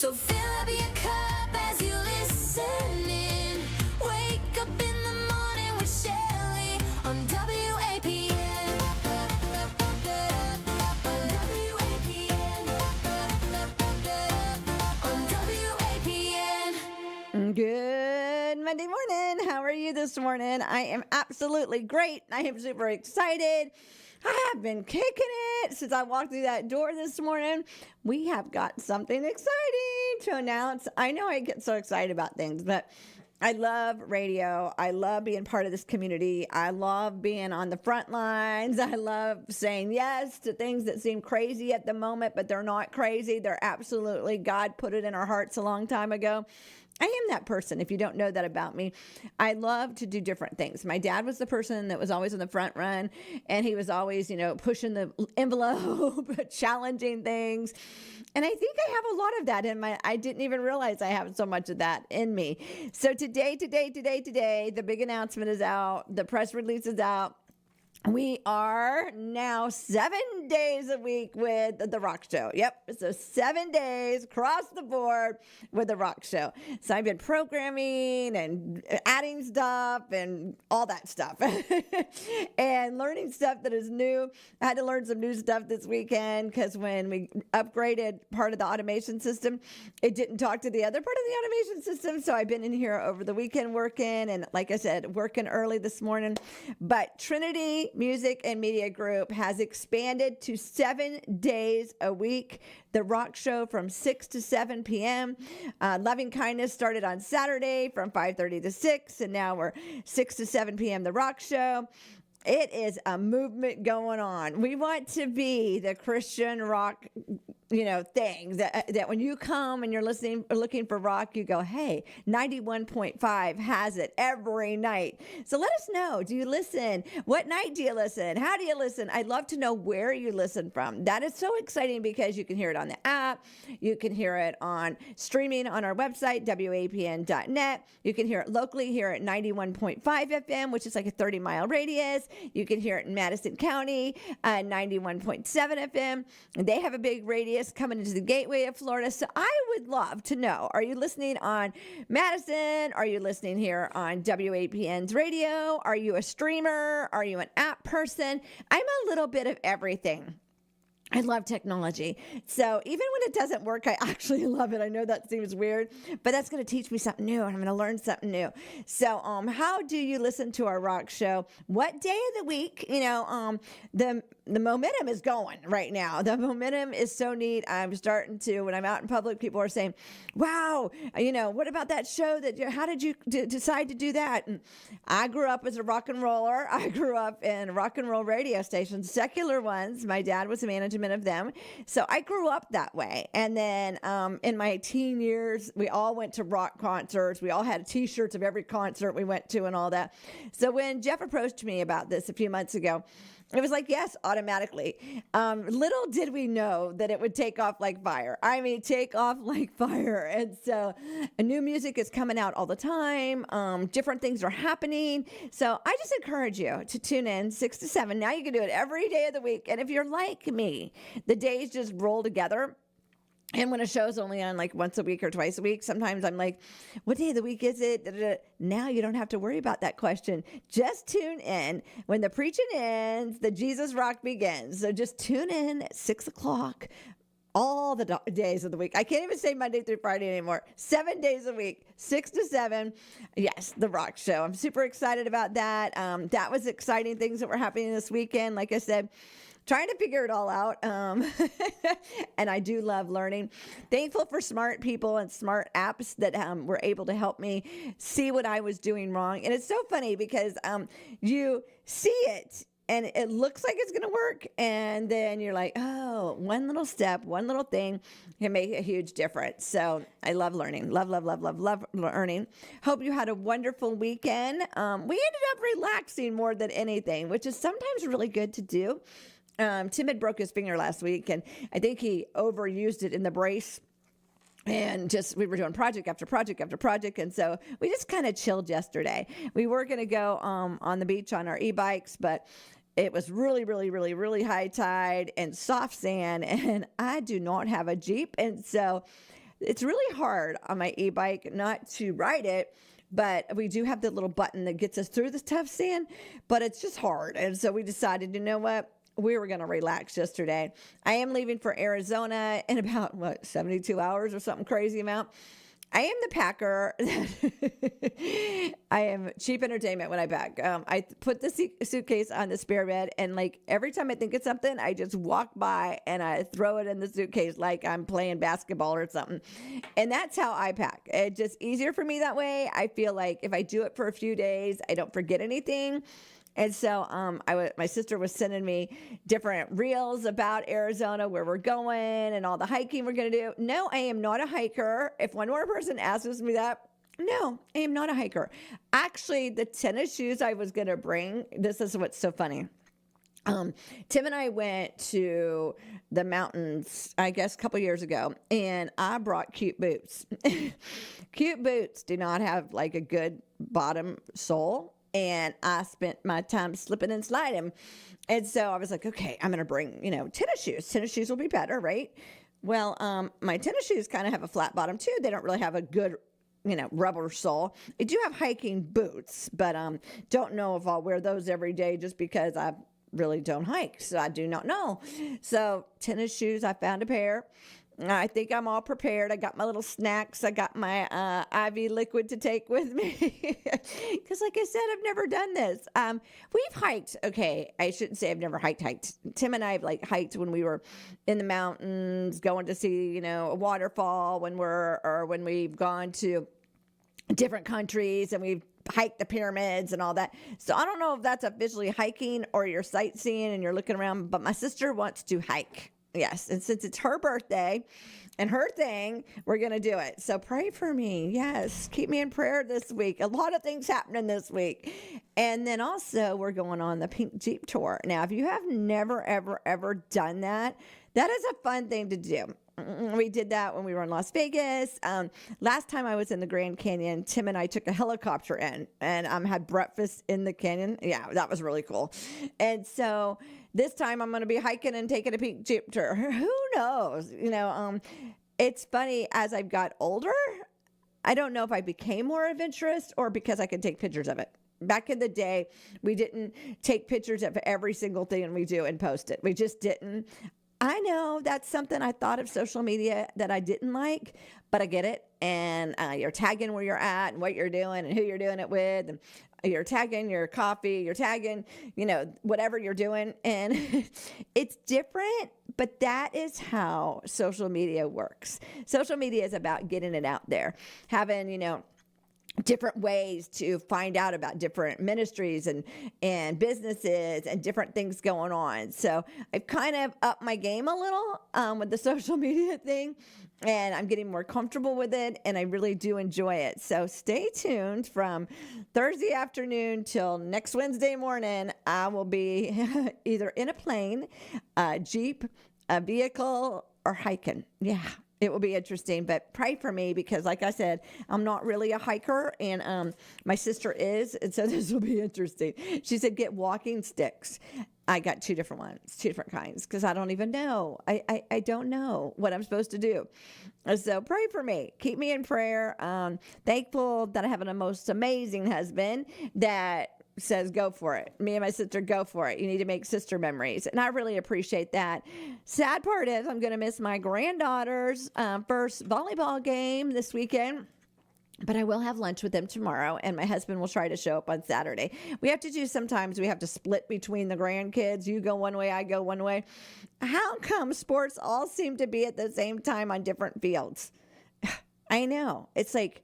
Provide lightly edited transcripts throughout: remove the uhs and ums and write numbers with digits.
So fill up your cup as you listen in. Wake up in the morning with Shelly on WAPN. On WAPN. Good Monday morning. How are you this morning? I am absolutely great. I am super excited. I have been kicking it since I walked through that door this morning. We have got something exciting to announce. I know I get so excited about things, but I love radio. I love being part of this community. I love being on the front lines. I love saying yes to things that seem crazy at the moment, but they're not crazy. They're absolutely, God put it in our hearts a long time ago. I am that person, if you don't know that about me. I love to do different things. My dad was the person that was always on the front run, and he was always, pushing the envelope, challenging things. And I think I have a lot of that in I didn't even realize I have so much of that in me. So today, the big announcement is out. The press release is out. We are now 7 days a week with the Rock Show. Yep. So 7 days across the board with the Rock Show. So I've been programming and adding stuff and all that stuff and learning stuff that is new. I had to learn some new stuff this weekend because when we upgraded part of the automation system, it didn't talk to the other part of the automation system. So I've been in here over the weekend working, and like I said, working early this morning. But Trinity Music and Media Group has expanded to 7 days a week. The Rock Show from 6 to 7 p.m. Loving Kindness started on Saturday from 5:30 to 6, and now we're 6 to 7 p.m. The Rock Show. It is a movement going on. We want to be the Christian rock, thing that when you come and you're looking for rock, you go, hey, 91.5 has it every night. So let us know. Do you listen? What night do you listen? How do you listen? I'd love to know where you listen from. That is so exciting because you can hear it on the app. You can hear it on streaming on our website, WAPN.net. You can hear it locally here at 91.5 FM, which is like a 30-mile radius. You can hear it in Madison County, 91.7 FM. They have a big radius coming into the gateway of Florida. So I would love to know, are you listening on Madison? Are you listening here on WAPN's radio? Are you a streamer? Are you an app person? I'm a little bit of everything. I love technology. So even when it doesn't work, I actually love it. I know that seems weird, but that's going to teach me something new, and I'm going to learn something new. So how do you listen to our rock show? What day of the week? The momentum is going right now. The momentum is so neat. I'm starting to, when I'm out in public, people are saying, wow, what about that show how did you decide to do that? And I grew up as a rock and roller. I grew up in rock and roll radio stations, secular ones. My dad was a management of them. So I grew up that way. And then in my teen years, we all went to rock concerts. We all had t-shirts of every concert we went to and all that. So when Jeff approached me about this a few months ago, it was like, yes, automatically. Little did we know that it would take off like fire. I mean, take off like fire. And so new music is coming out all the time. Different things are happening. So I just encourage you to tune in 6 to 7. Now you can do it every day of the week. And if you're like me, the days just roll together. And when a show's only on like once a week or twice a week, sometimes I'm like, what day of the week is it? Da-da-da. Now you don't have to worry about that question. Just tune in. When the preaching ends, the Jesus Rock begins. So just tune in at 6 o'clock all the days of the week. I can't even say Monday through Friday anymore. 7 days a week, 6 to 7. Yes, the Rock Show. I'm super excited about that. That was exciting things that were happening this weekend. Like I said, trying to figure it all out. And I do love learning. Thankful for smart people and smart apps that were able to help me see what I was doing wrong. And it's so funny because you see it and it looks like it's going to work. And then you're like, oh, one little step, one little thing can make a huge difference. So I love learning. Love learning. Hope you had a wonderful weekend. We ended up relaxing more than anything, which is sometimes really good to do. Tim had broke his finger last week, and I think he overused it in the brace. And we were doing project after project after project. And so we just kind of chilled yesterday. We were going to go on the beach on our e-bikes, but it was really, really, really, really high tide and soft sand. And I do not have a Jeep. And so it's really hard on my e-bike not to ride it, but we do have the little button that gets us through the tough sand, but it's just hard. And so we decided, you know what? We were going to relax yesterday. I am leaving for Arizona in about, 72 hours or something crazy amount. I am the packer. I am cheap entertainment when I pack. I put the suitcase on the spare bed, and like every time I think of something, I just walk by and I throw it in the suitcase like I'm playing basketball or something. And that's how I pack. It's just easier for me that way. I feel like if I do it for a few days, I don't forget anything. And so my sister was sending me different reels about Arizona, where we're going and all the hiking we're going to do. No, I am not a hiker. If one more person asks me that, no, I am not a hiker. Actually, the tennis shoes I was going to bring, this is what's so funny. Tim and I went to the mountains, I guess, a couple years ago, and I brought cute boots. Cute boots do not have like a good bottom sole. And I spent my time slipping and sliding. And so I was like, okay, I'm going to bring, tennis shoes. Tennis shoes will be better, right? Well, my tennis shoes kind of have a flat bottom too. They don't really have a good, rubber sole. I do have hiking boots, but don't know if I'll wear those every day just because I really don't hike. So I do not know. So tennis shoes, I found a pair. I think I'm all prepared. I got my little snacks. I got my IV liquid to take with me. Because like I said, I've never done this. We've hiked. Okay, I shouldn't say I've never hiked. Tim and I have hiked when we were in the mountains, going to see, a waterfall when we've gone to different countries and we've hiked the pyramids and all that. So I don't know if that's officially hiking or you're sightseeing and you're looking around, but my sister wants to hike. Yes, and since it's her birthday and her thing, we're going to do it. So pray for me. Yes, keep me in prayer this week. A lot of things happening this week. And then also we're going on the Pink Jeep Tour. Now, if you have never, ever, ever done that, that is a fun thing to do. We did that when we were in Las Vegas. Last time I was in the Grand Canyon, Tim and I took a helicopter in and had breakfast in the canyon. Yeah, that was really cool. And so this time I'm going to be hiking and taking a Pink Jeep tour. Who knows? It's funny, as I've got older, I don't know if I became more adventurous or because I could take pictures of it. Back in the day, we didn't take pictures of every single thing we do and post it. We just didn't. I know that's something I thought of social media that I didn't like, but I get it. And you're tagging where you're at and what you're doing and who you're doing it with. And you're tagging your coffee, you're tagging, whatever you're doing. And it's different, but that is how social media works. Social media is about getting it out there, having, different ways to find out about different ministries and businesses and different things going on. So I've kind of upped my game a little with the social media thing, and I'm getting more comfortable with it, and I really do enjoy it. So stay tuned from Thursday afternoon till next Wednesday morning. I will be either in a plane, a Jeep, a vehicle, or hiking. Yeah. It will be interesting, but pray for me because, like I said, I'm not really a hiker, and my sister is, and so this will be interesting. She said, get walking sticks. I got two different ones, two different kinds, because I don't even know. I don't know what I'm supposed to do. So pray for me. Keep me in prayer. Thankful that I have a most amazing husband that says go for it. Me and my sister, go for it. You need to make sister memories, and I really appreciate that. Sad part is I'm going to miss my granddaughter's first volleyball game this weekend, but I will have lunch with them tomorrow, and my husband will try to show up on Saturday. We have to do, sometimes we have to split between the grandkids. You go one way, I go one way. How come sports all seem to be at the same time on different fields? I know. It's like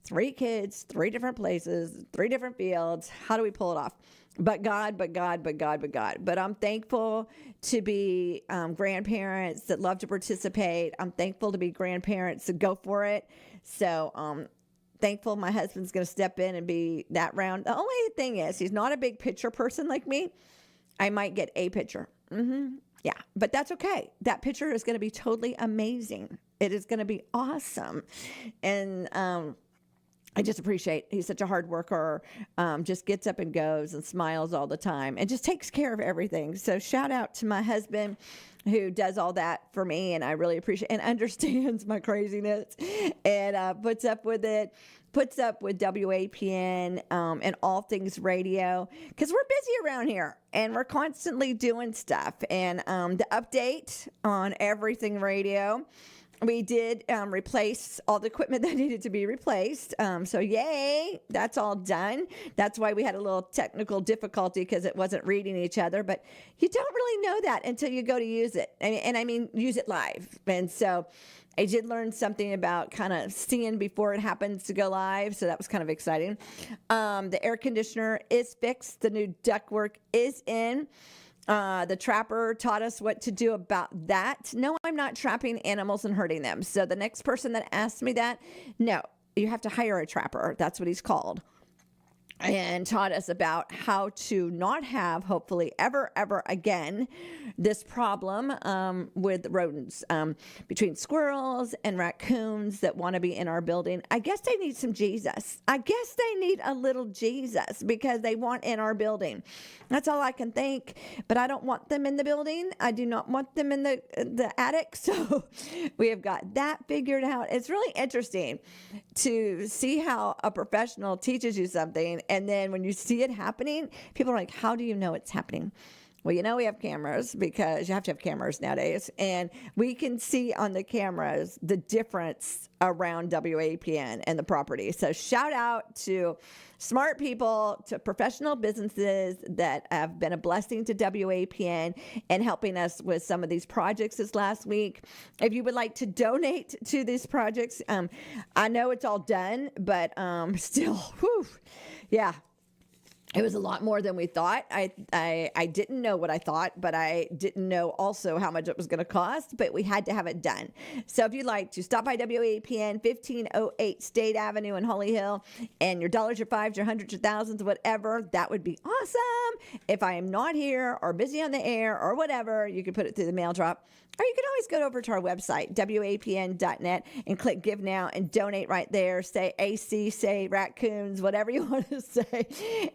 3 kids, 3 different places, 3 different fields. How do we pull it off? But God, but God, but God, but God. But I'm thankful to be grandparents that love to participate. I'm thankful to be grandparents that go for it. So thankful my husband's going to step in and be that round. The only thing is he's not a big picture person like me. I might get a picture. Yeah, but that's okay. That picture is going to be totally amazing. It is going to be awesome. And I just appreciate he's such a hard worker, just gets up and goes and smiles all the time and just takes care of everything. So shout out to my husband who does all that for me, and I really appreciate and understands my craziness and puts up with it, puts up with WAPN and all things radio, because we're busy around here and we're constantly doing stuff. And the update on everything radio, we did replace all the equipment that needed to be replaced. So yay, that's all done. That's why we had a little technical difficulty, because it wasn't reading each other. But you don't really know that until you go to use it. And I mean, use it live. And so I did learn something about kind of seeing before it happens to go live. So that was kind of exciting. The air conditioner is fixed. The new ductwork is in. The trapper taught us what to do about that. No, I'm not trapping animals and hurting them. So the next person that asks me that, no, you have to hire a trapper. That's what he's called. And taught us about how to not have, hopefully, ever again, this problem with rodents, between squirrels and raccoons that want to be in our building. I guess they need some Jesus. I guess they need a little Jesus, because they want in our building. That's all I can think. But I don't want them in the building. I do not want them in the attic. So we have got that figured out. It's really interesting to see how a professional teaches you something, and then when you see it happening, people are like, how do you know it's happening? Well, you know, we have cameras, because you have to have cameras nowadays, and we can see on the cameras the difference around WAPN and the property. So shout out to smart people, to professional businesses that have been a blessing to WAPN and helping us with some of these projects this last week. If you would like to donate to these projects, I know it's all done, but still, whew, yeah. It was a lot more than we thought. I didn't know what I thought, but I didn't know also how much it was going to cost, but we had to have it done. So if you'd like to stop by WAPN, 1508 State Avenue in Holly Hill, and your dollars, your fives, your hundreds, your thousands, whatever, that would be awesome. If I am not here or busy on the air or whatever, you can put it through the mail drop. Or you can always go over to our website, WAPN.net, and click Give Now and donate right there. Say AC, say raccoons, whatever you want to say.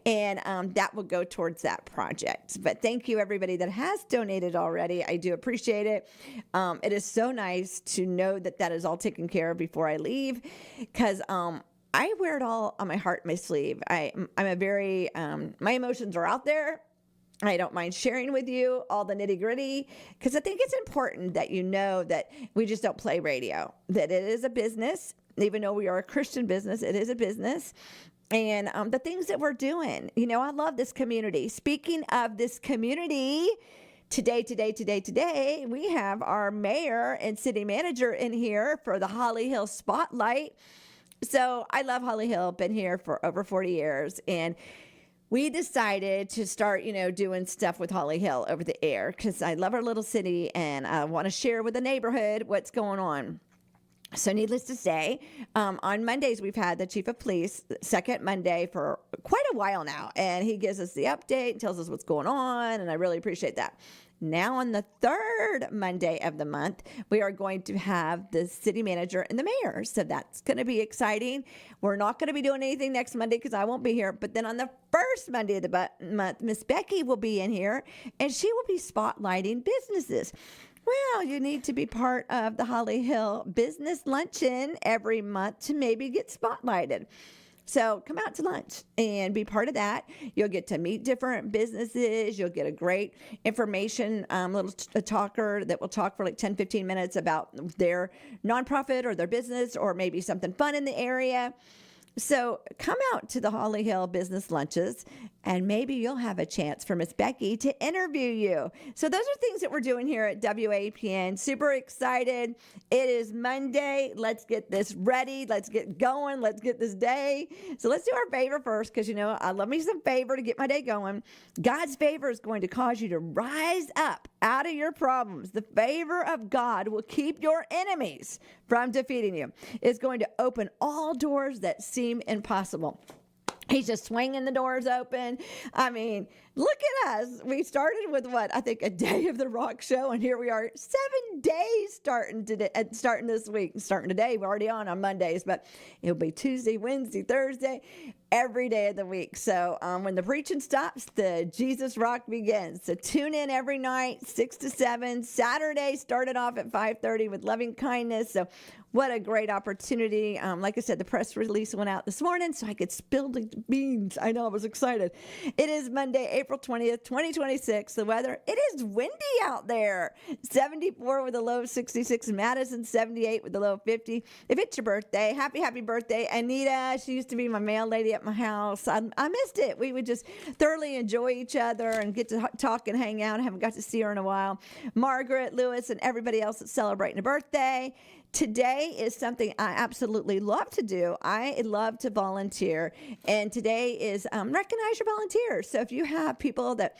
And that will go towards that project. But thank you, everybody that has donated already. I do appreciate it. It is so nice to know that that is all taken care of before I leave, because I wear it all on my heart, my sleeve. I'm a very, my emotions are out there. I don't mind sharing with you all the nitty gritty, because I think it's important that you know that we just don't play radio, that it is a business. Even though we are a Christian business, it is a business. And the things that we're doing, you know, I love this community. Speaking of this community, today, we have our mayor and city manager in here for the Holly Hill Spotlight. So I love Holly Hill, been here for over 40 years. And we decided to start, you know, doing stuff with Holly Hill over the air, because I love our little city and I want to share with the neighborhood what's going on. So needless to say, on Mondays, we've had the chief of police, second Monday for quite a while now. And he gives us the update, tells us what's going on. And I really appreciate that. Now on the third Monday of the month, we are going to have the city manager and the mayor. So that's going to be exciting. We're not going to be doing anything next Monday because I won't be here. But then on the first Monday of the month, Miss Becky will be in here and she will be spotlighting businesses. Well, you need to be part of the Holly Hill Business Luncheon every month to maybe get spotlighted. So come out to lunch and be part of that. You'll get to meet different businesses. You'll get a great information little talker that will talk for like 10, 15 minutes about their nonprofit or their business or maybe something fun in the area. So come out to the Holly Hill Business Lunches and maybe you'll have a chance for Miss Becky to interview you. So those are things that we're doing here at WAPN. Super excited. It is Monday. Let's get this ready. Let's get going. Let's get this day. So let's do our favor first, because, you know, I love me some favor to get my day going. God's favor is going to cause you to rise up out of your problems. The favor of God will keep your enemies from defeating you. It's going to open all doors that seem impossible. He's just swinging the doors open. I mean, look at us. We started with what I think a day of the rock show, and here we are, 7 days starting this week. Starting today, we're already on Mondays, but it'll be Tuesday, Wednesday, Thursday, every day of the week. So when the preaching stops, the Jesus Rock begins. So tune in every night, 6 to 7. Saturday started off at 5:30 with loving kindness. So what a great opportunity. Like I said, the press release went out this morning so I could spill the beans. I know, I was excited. It is Monday, April 20th, 2026. The weather, it is windy out there. 74 with a low of 66. Madison, 78 with a low of 50. If it's your birthday, happy birthday. Anita, she used to be my mail lady at my house. I missed it. We would just thoroughly enjoy each other and get to talk and hang out. I haven't got to see her in a while. Margaret, Lewis, and everybody else that's celebrating a birthday. Today is something I absolutely love to do. I love to volunteer. And today is recognize your volunteers. So if you have people that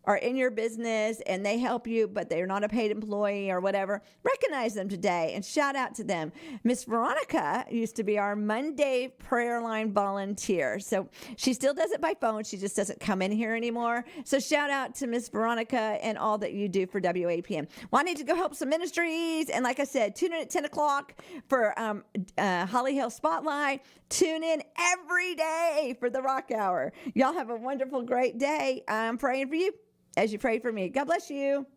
are in your business and they help you, but they're not a paid employee or whatever, recognize them today and shout out to them. Miss Veronica used to be our Monday prayer line volunteer. So she still does it by phone. She just doesn't come in here anymore. So shout out to Miss Veronica and all that you do for WAPN. Well, I need to go help some ministries. And like I said, tune in at 10 o'clock for Holly Hill Spotlight. Tune in every day for the Rock Hour. Y'all have a wonderful, great day. I'm praying for you as you pray for me. God bless you.